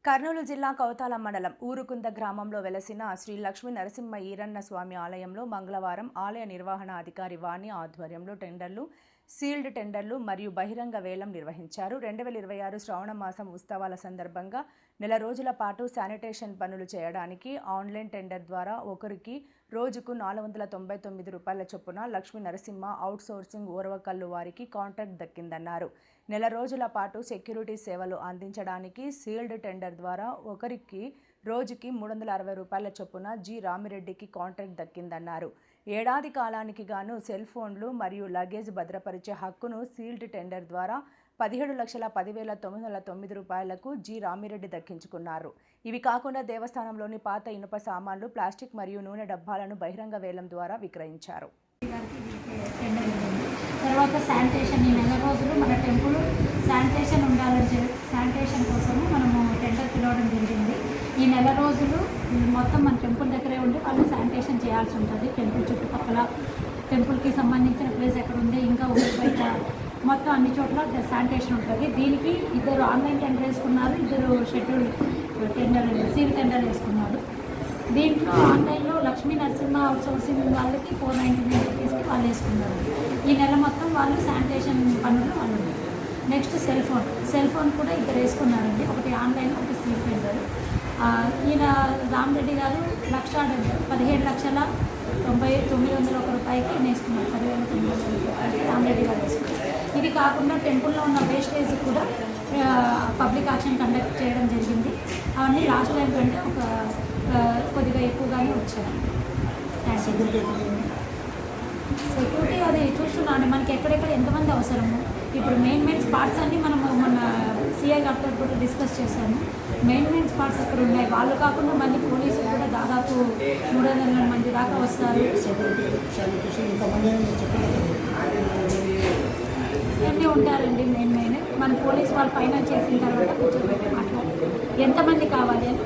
కర్నూలు జిల్లా కౌతాల మండలం ఊరుకుంద గ్రామంలో వెలసిన శ్రీ లక్ష్మీ నరసింహ ఈరన్న స్వామి ఆలయంలో మంగళవారం ఆలయ నిర్వహణ అధికారి వాణి ఆధ్వర్యంలో టెండర్లు, సీల్డ్ టెండర్లు మరియు బహిరంగ వేలం నిర్వహించారు. 2026 శ్రావణ మాసం ఉత్సవాల సందర్భంగా నెల రోజుల పాటు శానిటేషన్ పనులు చేయడానికి ఆన్లైన్ టెండర్ ద్వారా ఒకరికి రోజుకు 499 రూపాయల చొప్పున లక్ష్మీ నరసింహ అవుట్ సోర్సింగ్ ఓర్వకల్లు వారికి కాంట్రాక్ట్ దక్కిందన్నారు. నెల రోజుల పాటు సెక్యూరిటీ సేవలు అందించడానికి సీల్డ్ టెండర్ ద్వారా ఒకరికి రోజుకి 360 రూపాయల చొప్పున జి రామిరెడ్డికి కాంట్రాక్ట్ దక్కిందన్నారు. ఏడాది కాలానికి గాను సెల్ ఫోన్లు మరియు లగేజ్ భద్రపరిచే హక్కును సీల్డ్ టెండర్ ద్వారా 17,10,909 రూపాయలకు జి రామిరెడ్డి దక్కించుకున్నారు. ఇవి కాకుండా దేవస్థానంలోని పాత ఇనుప సామాన్లు, ప్లాస్టిక్ మరియు నూనె డబ్బాలను బహిరంగ వేలం ద్వారా విక్రయించారు. తర్వాత శానిటేషన్ ఈ నెల రోజులు మన టెంపుల్ శానిటేషన్ ఉండాలని శానిటేషన్ కోసము మనము టెండర్ పిలవడం జరిగింది. ఈ నెల రోజులు మొత్తం మన టెంపుల్ దగ్గరే ఉండి వాళ్ళు శానిటేషన్ చేయాల్సి ఉంటుంది. టెంపుల్ చుట్టుపక్కల టెంపుల్కి సంబంధించిన ప్లేస్ ఎక్కడ ఉంది, ఇంకా ఊరి బయట మొత్తం అన్ని చోట్ల శానిటేషన్ ఉంటుంది. దీనికి ఇద్దరు ఆన్లైన్ టెండర్ వేసుకున్నారు, ఇద్దరు షెడ్యూల్ టెండర్ సీల్ టెండర్ వేసుకున్నారు. దీంట్లో ఆన్లైన్లో లక్ష్మీ నరసింహ అవుట్ సోర్సింగ్ వాళ్ళకి 499 రూపీస్కి వాళ్ళు వేసుకున్నారు. ఈ నెల మొత్తం వాళ్ళు శానిటేషన్ పనులు వాళ్ళు. నెక్స్ట్ సెల్ ఫోన్ కూడా ఇద్దరు వేసుకున్నారండి, ఒకటి ఆన్లైన్, ఒకటి సీల్ టెండర్. ఈయన రామిరెడ్డి గారు 17,90,901 రూపాయలకి వేసుకున్నారు. 10,900 రూపాయలకి రామిరెడ్డి గారు వేసుకున్నారు. ఇది కాకుండా టెంపుల్లో ఉన్న వేస్టేజ్ కూడా పబ్లిక్ యాక్షన్ కండక్ట్ చేయడం జరిగింది. అవన్నీ లాస్ట్ టైం కంటే కొద్దిగా ఎక్కువగానే వచ్చాయి. సెక్యూరిటీ అది చూస్తున్నాను, మనకి ఎక్కడెక్కడ ఎంతమంది అవసరము. ఇప్పుడు మెయిన్ స్పాట్స్ అన్నీ మనం మన సిఐ గారితో కూడా డిస్కస్ చేశాము. మెయిన్ స్పాట్స్ అక్కడ ఉన్నాయి. వాళ్ళు కాకుండా మళ్ళీ పోలీసులు కూడా దాదాపు 300 మంది దాకా వస్తారు. అన్నీ ఉంటారండి. మెయిన్ మన పోలీస్ వాళ్ళు ఫైనల్ చేసిన తర్వాత కూర్చోబెట్టి మాట్లాడారు ఎంతమంది కావాలి అని.